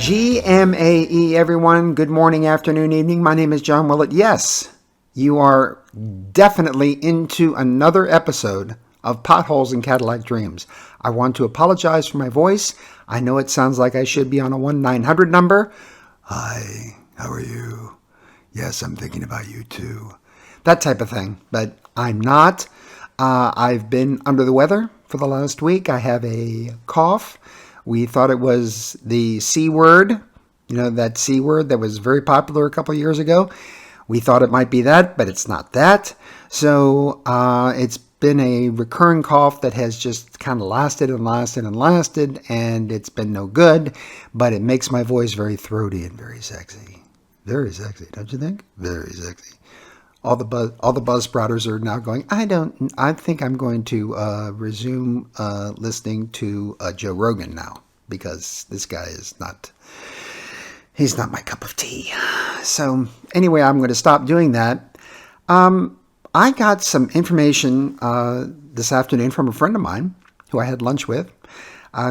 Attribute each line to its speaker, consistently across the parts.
Speaker 1: GMAE, everyone. Good morning, afternoon, evening. My name is John Willett. Yes, you are definitely into another episode of Potholes and Cadillac Dreams. I want to apologize for my voice. I know it sounds like I should be on a 1-900 number. Hi, how are you? Yes, I'm thinking about you too. That type of thing, but I'm not. I've been under the weather for the last week. I have a cough. We thought it was the C word, that C word that was very popular a couple of years ago. We thought it might be that, but it's not that. So it's been a recurring cough that has just kind of lasted and lasted and lasted, and it's been no good, but it makes my voice very throaty and very sexy. Very sexy, don't you think? Very sexy. All the buzz sprouters are now going, I think I'm going to resume listening to Joe Rogan now, because this guy he's not my cup of tea. So anyway, I'm going to stop doing that. I got some information this afternoon from a friend of mine who I had lunch with.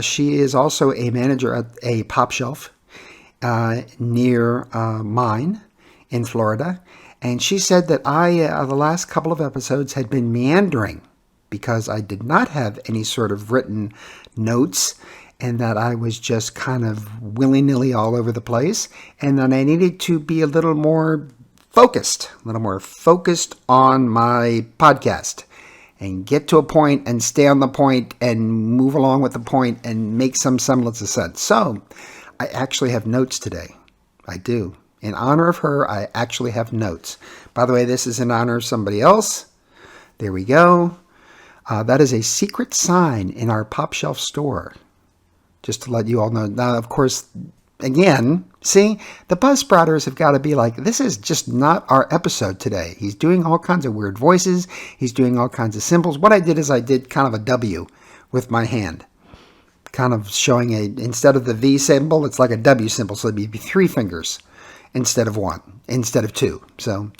Speaker 1: She is also a manager at a pop shelf near mine in Florida. And she said that the last couple of episodes had been meandering because I did not have any sort of written notes, and that I was just kind of willy-nilly all over the place, and that I needed to be a little more focused on my podcast and get to a point and stay on the point and move along with the point and make some semblance of sense. So I actually have notes today. I do. In honor of her, I actually have notes. By the way, this is in honor of somebody else. There we go. That is a secret sign in our Pop Shelf store. Just to let you all know. Now, of course, again, see, the buzz sprouters have got to be like, this is just not our episode today. He's doing all kinds of weird voices. He's doing all kinds of symbols. What I did is I did kind of a W with my hand. Kind of showing instead of the V symbol, it's like a W symbol. So it'd be 3 fingers. Instead of 2. So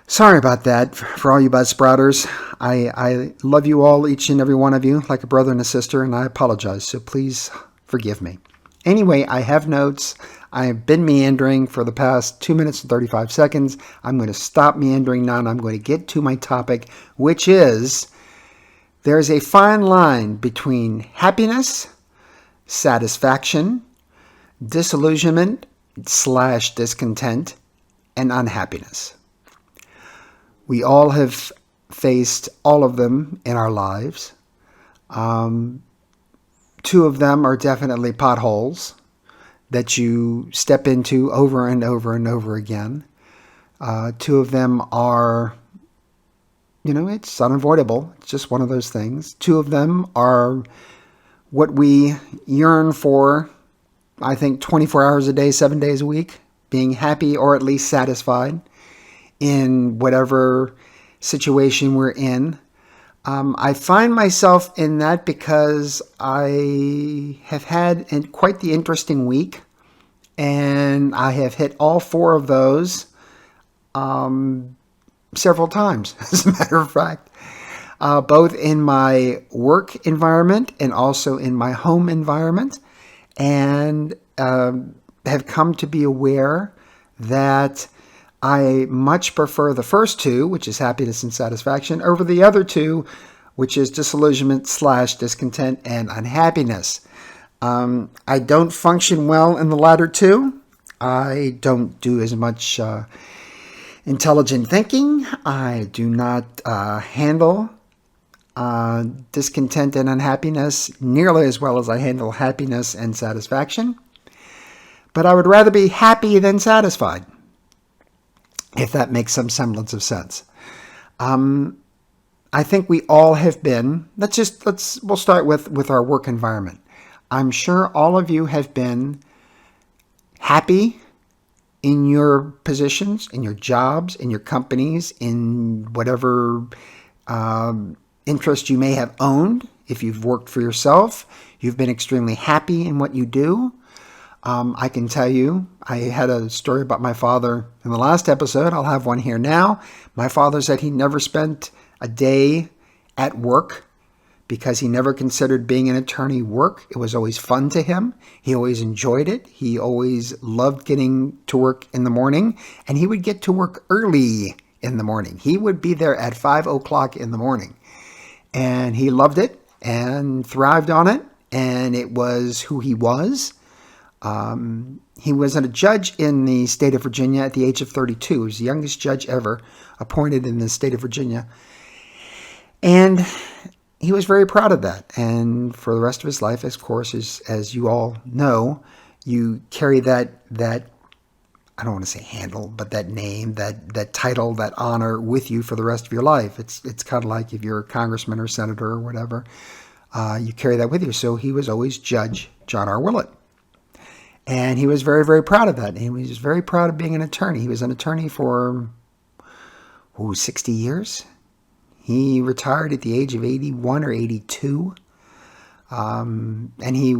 Speaker 1: sorry about that for all you buzz sprouters. I love you all, each and every one of you, like a brother and a sister, and I apologize. So please forgive me. Anyway, I have notes. I have been meandering for the past 2 minutes and 35 seconds. I'm going to stop meandering now, and I'm going to get to my topic, which is there's a fine line between happiness, satisfaction, disillusionment, /discontent, and unhappiness. We all have faced all of them in our lives. 2 of them are definitely potholes that you step into over and over and over again. 2 of them are, it's unavoidable. It's just one of those things. 2 of them are what we yearn for, I think 24 hours a day, 7 days a week, being happy or at least satisfied in whatever situation we're in. I find myself in that because I have had quite the interesting week, and I have hit all 4 of those several times, as a matter of fact, both in my work environment and also in my home environment. And have come to be aware that I much prefer the first 2, which is happiness and satisfaction, over the other 2, which is disillusionment /discontent and unhappiness. I don't function well in the latter 2. I don't do as much intelligent thinking. I do not handle discontent and unhappiness nearly as well as I handle happiness and satisfaction. But I would rather be happy than satisfied, if that makes some semblance of sense. I think we all have been, we'll start with our work environment. I'm sure all of you have been happy in your positions, in your jobs, in your companies, in whatever interest you may have owned. If you've worked for yourself, you've been extremely happy in what you do. I can tell you, I had a story about my father in the last episode. I'll have one here now. My father said he never spent a day at work because he never considered being an attorney work. It was always fun to him. He always enjoyed it. He always loved getting to work in the morning, and he would get to work early in the morning. He would be there at 5 o'clock in the morning, and he loved it and thrived on it, and it was who he was. He was a judge in the state of Virginia at the age of 32. He was the youngest judge ever appointed in the state of Virginia. And he was very proud of that. And for the rest of his life, of course, as you all know, you carry that I don't want to say handle, but that name, that title, that honor with you for the rest of your life. It's kind of like if you're a congressman or senator or whatever, you carry that with you. So he was always Judge John R. Willett. And he was very, very proud of that. And he was very proud of being an attorney. He was an attorney for 60 years. He retired at the age of 81 or 82. And he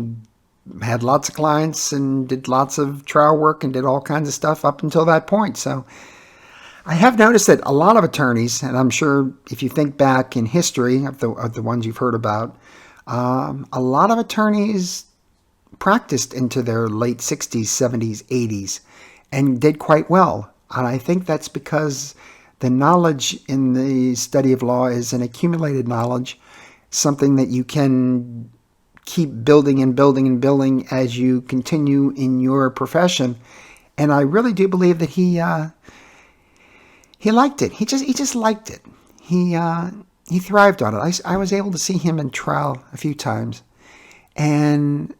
Speaker 1: had lots of clients and did lots of trial work and did all kinds of stuff up until that point. So I have noticed that a lot of attorneys, and I'm sure if you think back in history of the ones you've heard about, a lot of attorneys practiced into their late 60s, 70s, 80s, and did quite well. And I think that's because the knowledge in the study of law is an accumulated knowledge, something that you can keep building and building and building as you continue in your profession. And I really do believe that he liked it. He just liked it. He thrived on it. I was able to see him in trial a few times, and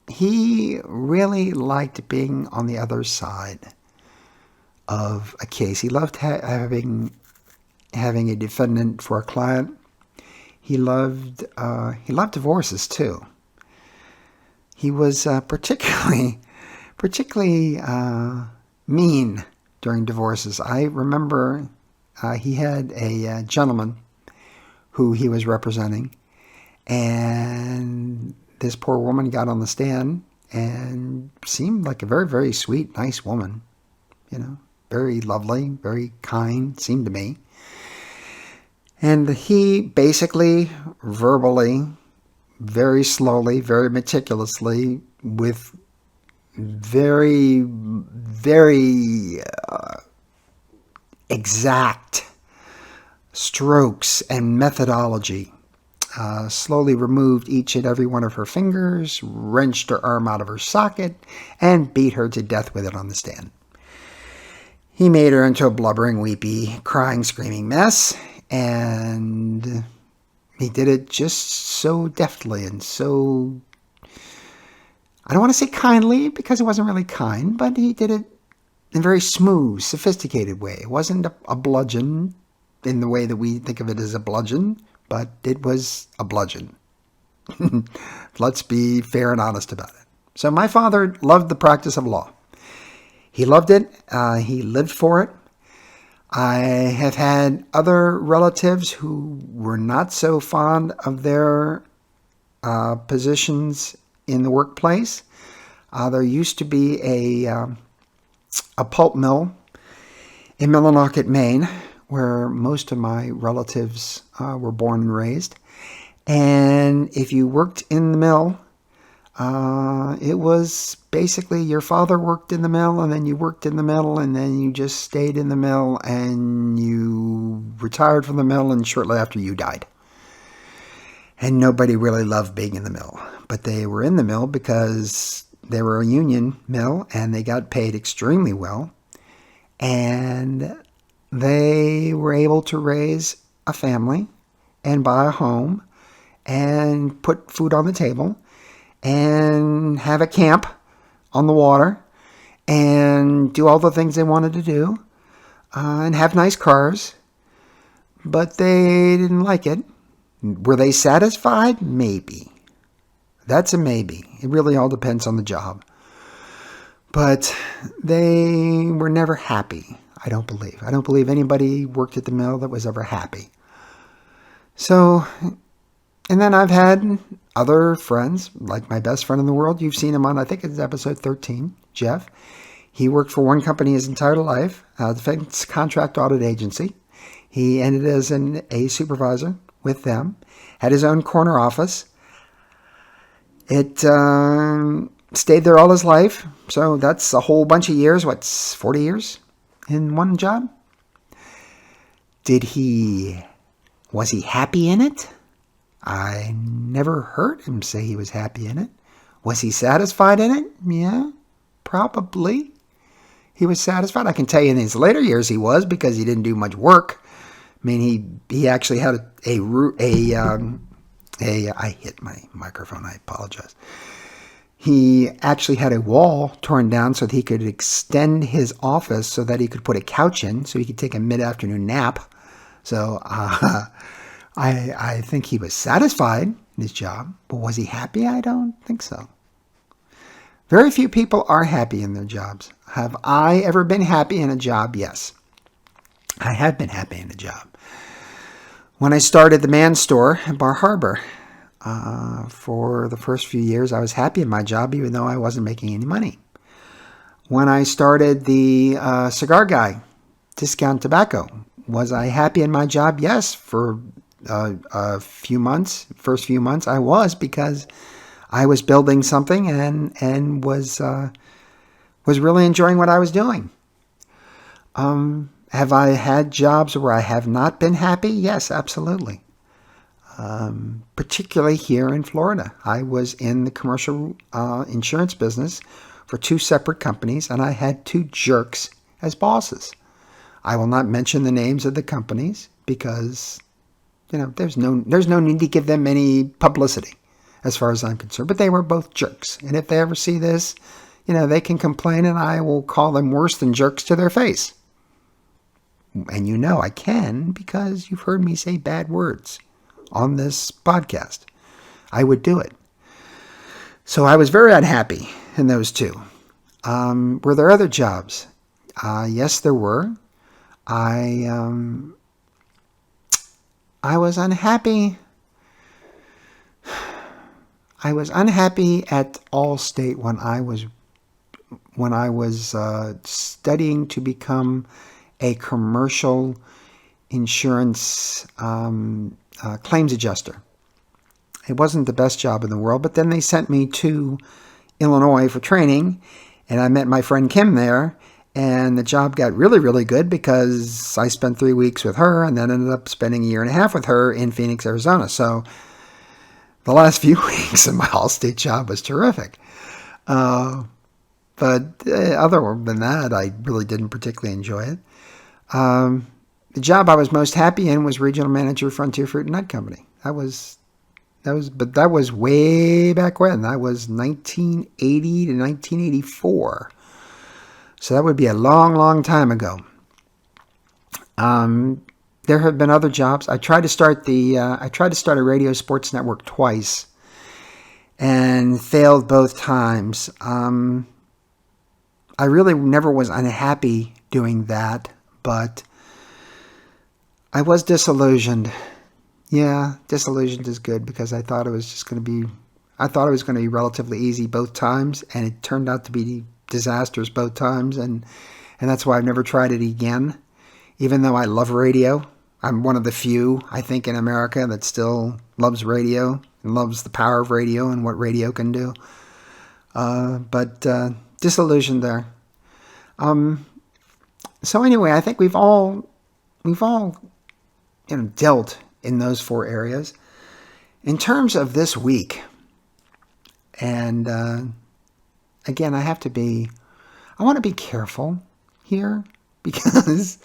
Speaker 1: he really liked being on the other side of a case. He loved having a defendant for a client. He loved divorces too. He was particularly mean during divorces. I remember he had a gentleman who he was representing, and this poor woman got on the stand and seemed like a very, very sweet, nice woman. Very lovely, very kind, seemed to me. And he basically, verbally, very slowly, very meticulously, with very, very exact strokes and methodology, slowly removed each and every one of her fingers, wrenched her arm out of her socket, and beat her to death with it on the stand. He made her into a blubbering, weepy, crying, screaming mess, and he did it just so deftly and so, I don't want to say kindly, because it wasn't really kind, but he did it in a very smooth, sophisticated way. It wasn't a bludgeon in the way that we think of it as a bludgeon, but it was a bludgeon. Let's be fair and honest about it. So my father loved the practice of law. He loved it. He lived for it. I have had other relatives who were not so fond of their positions in the workplace. There used to be a pulp mill in Millinocket, Maine, where most of my relatives were born and raised. And if you worked in the mill, it was basically your father worked in the mill, and then you worked in the mill, and then you just stayed in the mill, and you retired from the mill, and shortly after you died. And nobody really loved being in the mill. But they were in the mill because they were a union mill, and they got paid extremely well. And they were able to raise a family and buy a home and put food on the table and have a camp on the water and do all the things they wanted to do and have nice cars. But they didn't like it. Were they satisfied? Maybe. That's a maybe. It really all depends on the job. But they were never happy, I don't believe. I don't believe anybody worked at the mill that was ever happy. So, and then I've had other friends, like my best friend in the world. You've seen him on, I think it's episode 13, Jeff. He worked for one company his entire life, a defense contract audit agency. He ended as a supervisor, with them, had his own corner office. It stayed there all his life, so that's a whole bunch of years. What's 40 years in one job? Was he happy in it? I never heard him say he was happy in it. Was he satisfied in it? Yeah, probably. He was satisfied. I can tell you in his later years he was, because he didn't do much work. I mean, he actually had I hit my microphone. I apologize. He actually had a wall torn down so that he could extend his office so that he could put a couch in so he could take a mid-afternoon nap. So I think he was satisfied in his job, but was he happy? I don't think so. Very few people are happy in their jobs. Have I ever been happy in a job? Yes. I have been happy in a job. When I started the Man Store at Bar Harbor, for the first few years, I was happy in my job, even though I wasn't making any money. When I started the Cigar Guy, Discount Tobacco, was I happy in my job? Yes. For a few months, first few months, I was, because I was building something and was really enjoying what I was doing. Have I had jobs where I have not been happy? Yes, absolutely. Particularly here in Florida. I was in the commercial insurance business for 2 separate companies, and I had 2 jerks as bosses. I will not mention the names of the companies because, there's no need to give them any publicity as far as I'm concerned. But they were both jerks. And if they ever see this, they can complain, and I will call them worse than jerks to their face. And I can, because you've heard me say bad words on this podcast. I would do it. So I was very unhappy in those 2. Were there other jobs? Yes, there were. I was unhappy. I was unhappy at Allstate when I was studying to become a commercial insurance claims adjuster. It wasn't the best job in the world, but then they sent me to Illinois for training, and I met my friend Kim there, and the job got really, really good because I spent 3 weeks with her and then ended up spending a year and a half with her in Phoenix, Arizona. So the last few weeks of my Allstate job was terrific. But other than that, I really didn't particularly enjoy it. The job I was most happy in was regional manager of Frontier Fruit and Nut Company. That was way back when. That was 1980 to 1984. So that would be a long, long time ago. There have been other jobs. I tried to start a radio sports network twice and failed both times. I really never was unhappy doing that, but I was disillusioned. Yeah, disillusioned is good, because I thought it was going to be relatively easy both times, and it turned out to be disastrous both times, and that's why I've never tried it again. Even though I love radio, I'm one of the few, I think, in America that still loves radio and loves the power of radio and what radio can do. But disillusioned there. So anyway, I think we've all dealt in those 4 areas. In terms of this week, and again, I want to be careful here, because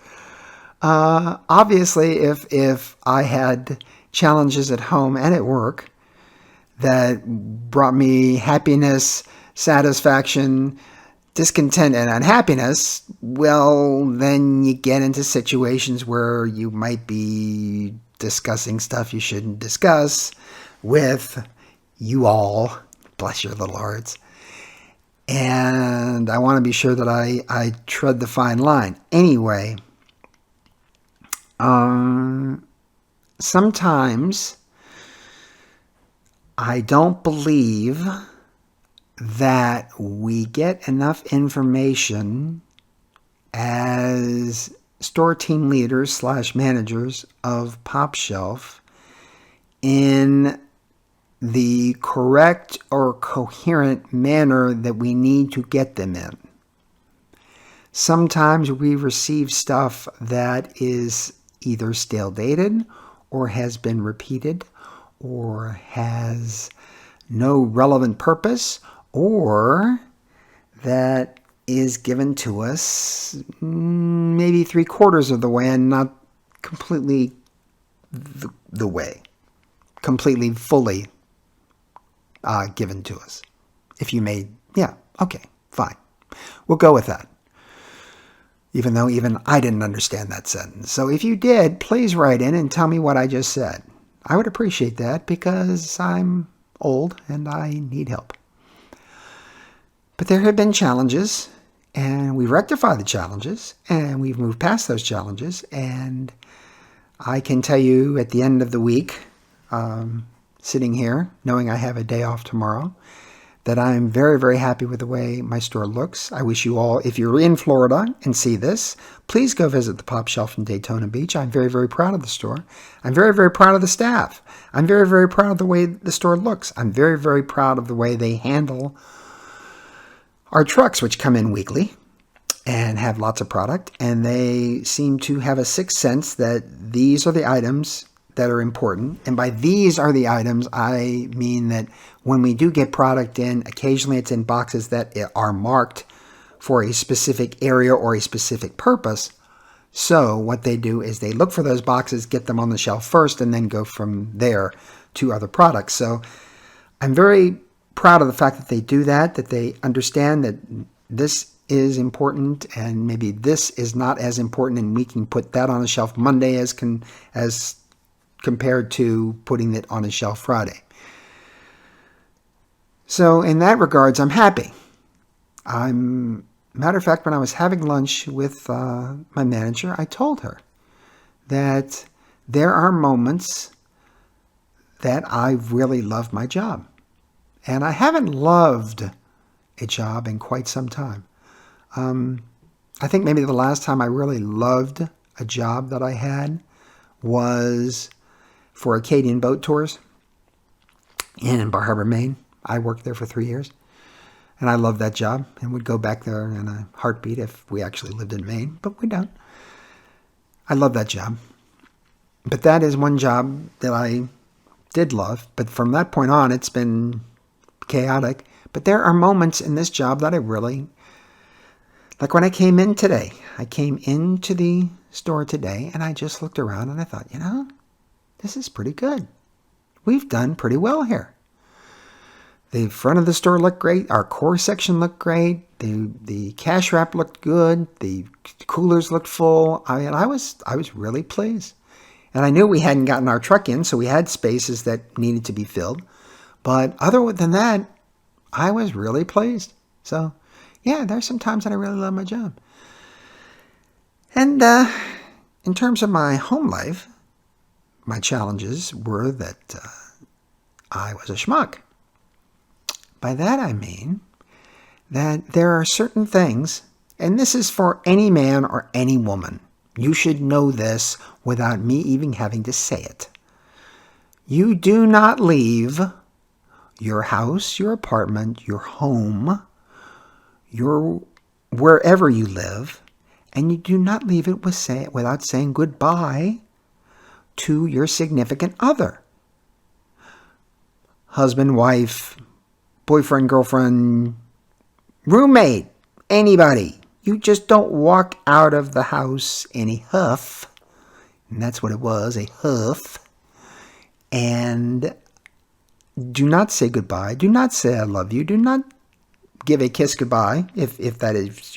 Speaker 1: obviously if I had challenges at home and at work that brought me happiness, satisfaction, discontent, and unhappiness, well, then you get into situations where you might be discussing stuff you shouldn't discuss with you all, bless your little hearts. And I want to be sure that I tread the fine line. Anyway, sometimes I don't believe that we get enough information as store team leaders / managers of Pop Shelf in the correct or coherent manner that we need to get them in. Sometimes we receive stuff that is either stale dated or has been repeated or has no relevant purpose, or that is given to us maybe 3/4 of the way and not completely the way, completely fully given to us. If you made, yeah, okay, fine. We'll go with that. Even though even I didn't understand that sentence. So if you did, please write in and tell me what I just said. I would appreciate that because I'm old and I need help. But there have been challenges, and we rectify the challenges, and we've moved past those challenges. And I can tell you at the end of the week, sitting here, knowing I have a day off tomorrow, that I'm very, very happy with the way my store looks. I wish you all, if you're in Florida and see this, please go visit the Pop Shelf in Daytona Beach. I'm very, very proud of the store. I'm very, very proud of the staff. I'm very, very proud of the way the store looks. I'm very, very proud of the way they handle our trucks, which come in weekly and have lots of product. And they seem to have a sixth sense that these are the items that are important. And by these are the items, I mean that when we do get product in, occasionally it's in boxes that are marked for a specific area or a specific purpose. So what they do is they look for those boxes, get them on the shelf first, and then go from there to other products. So I'm very proud of the fact that they do that they understand that this is important and maybe this is not as important, and we can put that on the shelf Monday as compared to putting it on a shelf Friday. So in that regards, I'm happy. Matter of fact, when I was having lunch with my manager, I told her that there are moments that I really love my job. And I haven't loved a job in quite some time. I think maybe the last time I really loved a job that I had was for Acadian Boat Tours in Bar Harbor, Maine. I worked there for 3 years, and I loved that job and would go back there in a heartbeat if we actually lived in Maine, but we don't. I love that job. But that is one job that I did love. But from that point on, it's been chaotic. But there are moments in this job that I really, like when I came in today. I came into the store today and I just looked around and I thought, this is pretty good. We've done pretty well here. The front of the store looked great. Our core section looked great. The cash wrap looked good. The coolers looked full. I mean, I was really pleased. And I knew we hadn't gotten our truck in, so we had spaces that needed to be filled. But other than that, I was really pleased. So, yeah, there's some times that I really love my job. And in terms of my home life, my challenges were that I was a schmuck. By that I mean that there are certain things, and this is for any man or any woman. You should know this without me even having to say it. You do not leave your house, your apartment, your home, your wherever you live, and you do not leave it without saying goodbye to your significant other. Husband, wife, boyfriend, girlfriend, roommate, anybody. You just don't walk out of the house in a huff, and that's what it was, a huff, and do not say goodbye. Do not say I love you. Do not give a kiss goodbye if that is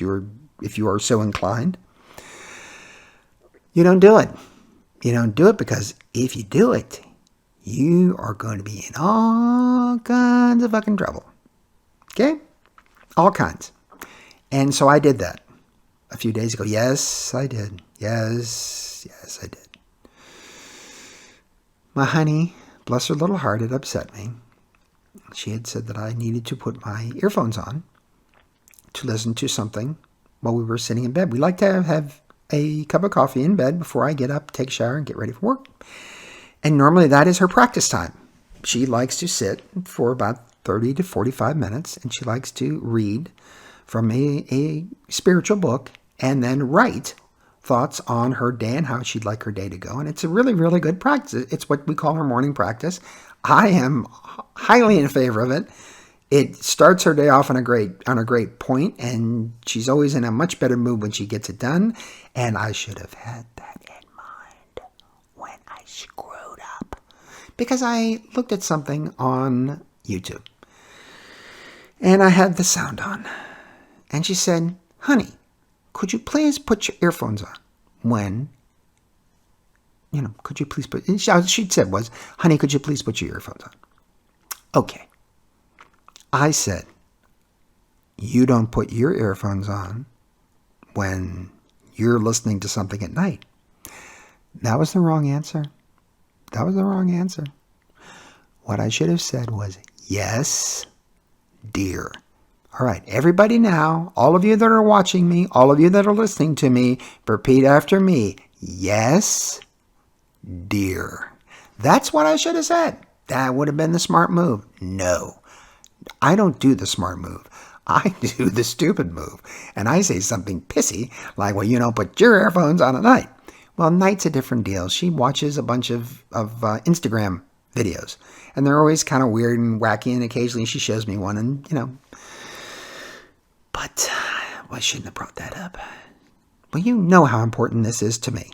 Speaker 1: if you are so inclined. You don't do it. You don't do it because if you do it, you are going to be in all kinds of fucking trouble. Okay? All kinds. And so I did that a few days ago. Yes, I did. Yes, I did. My honey, bless her little heart, it upset me. She had said that I needed to put my earphones on to listen to something while we were sitting in bed. We like to have a cup of coffee in bed before I get up, take a shower, and get ready for work. And normally that is her practice time. She likes to sit for about 30 to 45 minutes, and she likes to read from a spiritual book and then write thoughts on her day and how she'd like her day to go. And it's a really, really good practice. It's what we call her morning practice. I am highly in favor of it. It starts her day off on a great point, and she's always in a much better mood when she gets it done. And I should have had that in mind when I screwed up, because I looked at something on YouTube, and I had the sound on, and she said, "Honey, could you please put your earphones on when, could you please put," and she said was, "Honey, could you please put your earphones on?" Okay. I said, "You don't put your earphones on when you're listening to something at night." That was the wrong answer. That was the wrong answer. What I should have said was, "Yes, dear." All right, everybody now, all of you that are watching me, all of you that are listening to me, repeat after me. Yes, dear. That's what I should have said. That would have been the smart move. No, I don't do the smart move. I do the stupid move. And I say something pissy like, "Well, you don't put your earphones on at night." Well, night's a different deal. She watches a bunch of Instagram videos, and they're always kind of weird and wacky, and occasionally she shows me one, and, But I shouldn't have brought that up. Well, you know how important this is to me.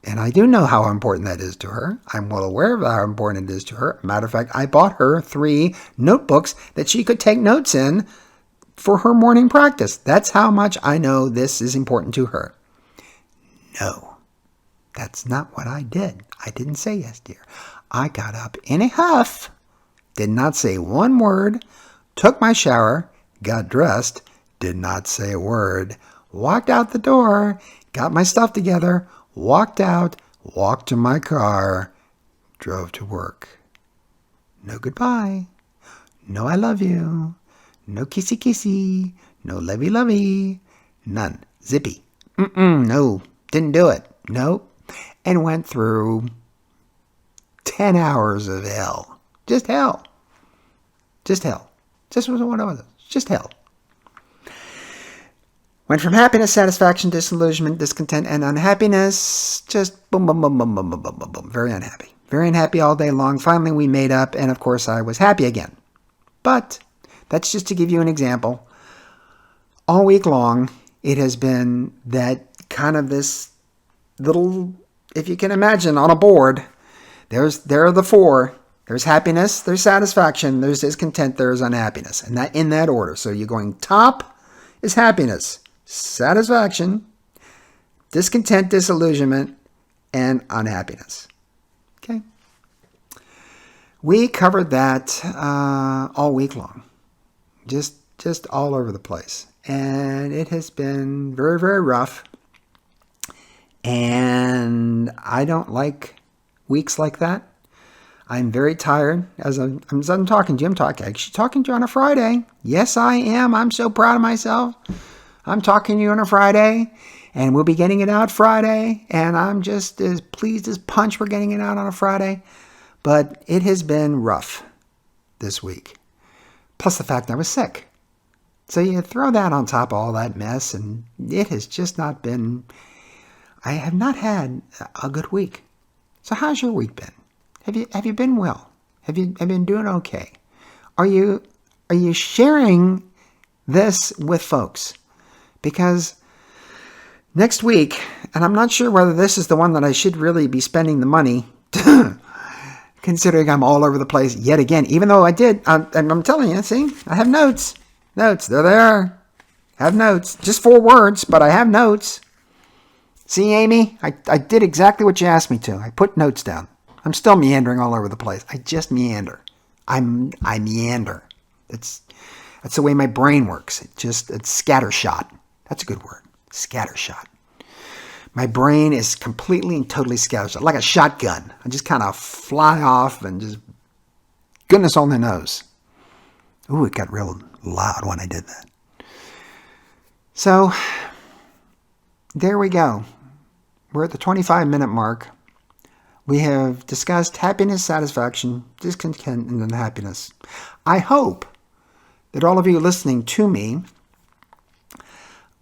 Speaker 1: And I do know how important that is to her. I'm well aware of how important it is to her. Matter of fact, I bought her 3 notebooks that she could take notes in for her morning practice. That's how much I know this is important to her. No, that's not what I did. I didn't say yes, dear. I got up in a huff, did not say one word, took my shower, got dressed, did not say a word, walked out the door, got my stuff together, walked out, walked to my car, drove to work. No goodbye. No I love you. No kissy kissy. No lovey lovey. None. Zippy. No. Didn't do it. Nope. And went through 10 hours of hell. Just hell. Just hell. Just was one of those. Just hell. Went from happiness, satisfaction, disillusionment, discontent, and unhappiness. Just boom, boom, boom, boom, boom, boom, boom, boom, boom. Very unhappy. Very unhappy all day long. Finally, we made up, and of course, I was happy again. But that's just to give you an example. All week long, it has been that kind of this little, if you can imagine, on a board, there are the 4. There's happiness, there's satisfaction, there's discontent, there's unhappiness. And that in that order. So you're going top is happiness, satisfaction, discontent, disillusionment, and unhappiness. Okay? We covered that all week long. Just all over the place. And it has been very, very rough. And I don't like weeks like that. I'm very tired. As I'm talking to you, I'm actually talking to you on a Friday. Yes, I am. I'm so proud of myself. I'm talking to you on a Friday, and we'll be getting it out Friday, and I'm just as pleased as punch we're getting it out on a Friday. But it has been rough this week. Plus the fact I was sick. So you throw that on top of all that mess, and it has just not been... I have not had a good week. So how's your week been? Have you been well? Have you been doing okay? Are you sharing this with folks? Because next week, and I'm not sure whether this is the one that I should really be spending the money, considering I'm all over the place yet again. Even though I did, I'm telling you, see, I have notes. Notes, there they are. I have notes. Just 4 words, but I have notes. See, Amy, I did exactly what you asked me to. I put notes down. I'm still meandering all over the place. I just meander. I meander. That's the way my brain works. It's scattershot. That's a good word. Scattershot. My brain is completely and totally scattershot, like a shotgun. I just kind of fly off and just goodness only knows. Ooh, it got real loud when I did that. So there we go. We're at the 25-minute mark. We have discussed happiness, satisfaction, discontent, and unhappiness. I hope that all of you listening to me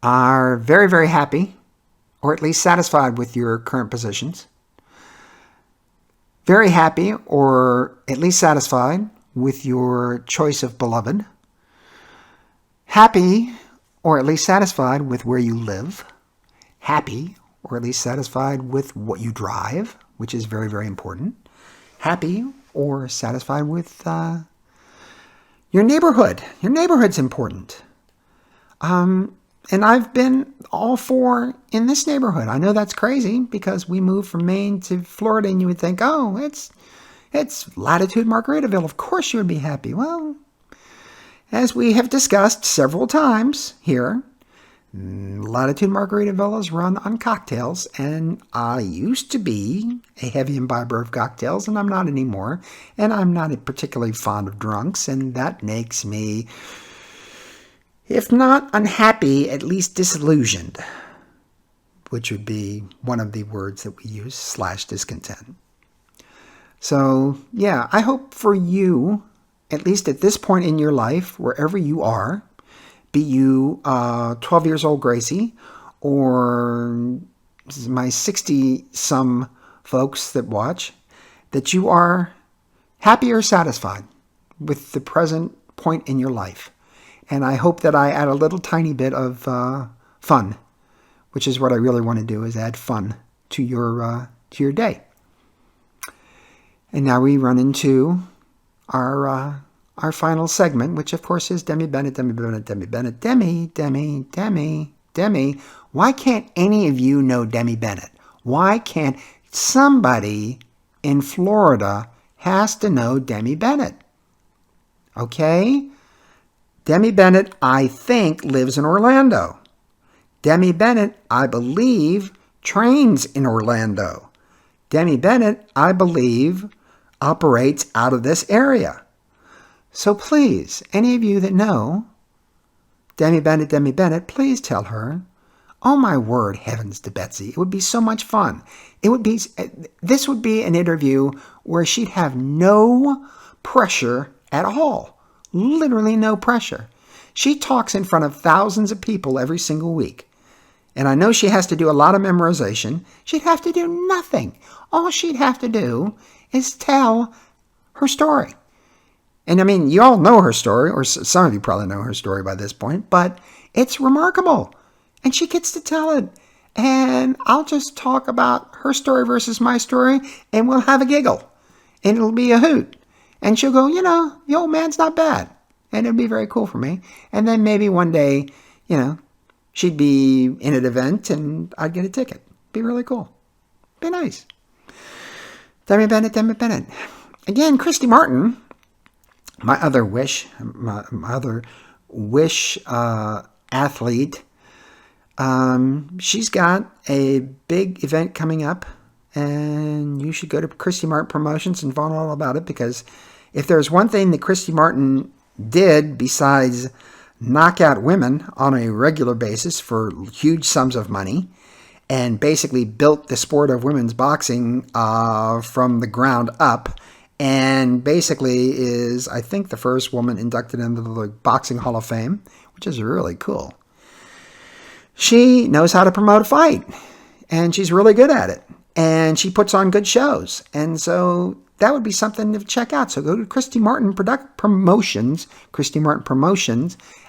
Speaker 1: are very, very happy, or at least satisfied with your current positions. Very happy, or at least satisfied with your choice of beloved. Happy, or at least satisfied with where you live. Happy, or at least satisfied with what you drive, which is very, very important. Happy, or satisfied with your neighborhood. Your neighborhood's important. And I've been all four in this neighborhood. I know that's crazy because we moved from Maine to Florida, and you would think, oh, it's latitude Margaritaville. Of course you would be happy. Well, as we have discussed several times here, latitude Margaritaville is run on cocktails, and I used to be a heavy imbiber of cocktails, and I'm not anymore. And I'm not particularly fond of drunks, and that makes me, if not unhappy, at least disillusioned, which would be one of the words that we use, /discontent. So, yeah, I hope for you, at least at this point in your life, wherever you are, be you 12 years old Gracie, or my 60-some folks that watch, that you are happy or satisfied with the present point in your life. And I hope that I add a little tiny bit of fun, which is what I really want to do, is add fun to your day. And now we run into our final segment, which of course is Demi Bennett, Demi Bennett, Demi Bennett, Demi. Why can't any of you know Demi Bennett? Why can't somebody in Florida has to know Demi Bennett? Okay? Demi Bennett, I think, lives in Orlando. Demi Bennett, I believe, trains in Orlando. Demi Bennett, I believe, operates out of this area. So please, any of you that know Demi Bennett, please tell her, oh my word, heavens to Betsy, it would be so much fun. This would be an interview where she'd have no pressure at all. Literally no pressure. She talks in front of thousands of people every single week. And I know she has to do a lot of memorization. She'd have to do nothing. All she'd have to do is tell her story. And I mean, you all know her story, or some of you probably know her story by this point, but it's remarkable. And she gets to tell it. And I'll just talk about her story versus my story, and we'll have a giggle. And it'll be a hoot. And she'll go, the old man's not bad. And it'd be very cool for me. And then maybe one day, she'd be in an event and I'd get a ticket. Be really cool. Be nice. Demi Bennett. Again, Christy Martin, my other wish athlete. She's got a big event coming up, and you should go to Christy Martin Promotions and find out all about it, because if there's one thing that Christy Martin did besides knock out women on a regular basis for huge sums of money, and basically built the sport of women's boxing from the ground up, and basically is, I think, the first woman inducted into the Boxing Hall of Fame, which is really cool. She knows how to promote a fight, and she's really good at it, and she puts on good shows, and so that would be something to check out. So go to Christy Martin Promotions,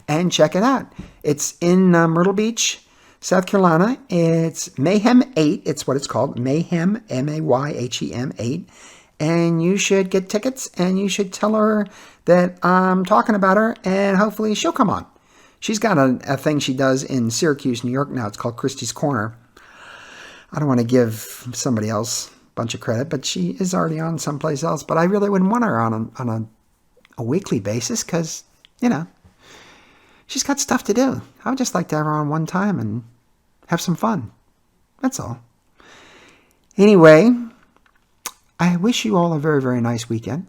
Speaker 1: and check it out. It's in Myrtle Beach, South Carolina. It's Mayhem 8. It's what it's called. Mayhem, Mayhem 8. And you should get tickets, and you should tell her that I'm talking about her, and hopefully she'll come on. She's got a thing she does in Syracuse, New York now. It's called Christy's Corner. I don't want to give somebody else bunch of credit, but she is already on someplace else. But I really wouldn't want her on a weekly basis because, she's got stuff to do. I would just like to have her on one time and have some fun. That's all. Anyway, I wish you all a very, very nice weekend.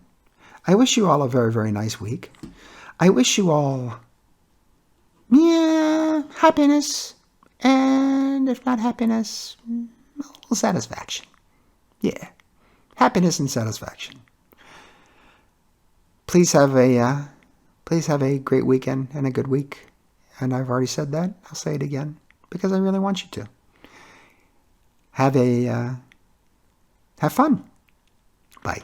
Speaker 1: I wish you all a very, very nice week. I wish you all, happiness, and if not happiness, a little satisfaction. Yeah. happiness and satisfaction. Please have a great weekend and a good week. And I've already said that. I'll say it again because I really want you to. Have fun. Bye.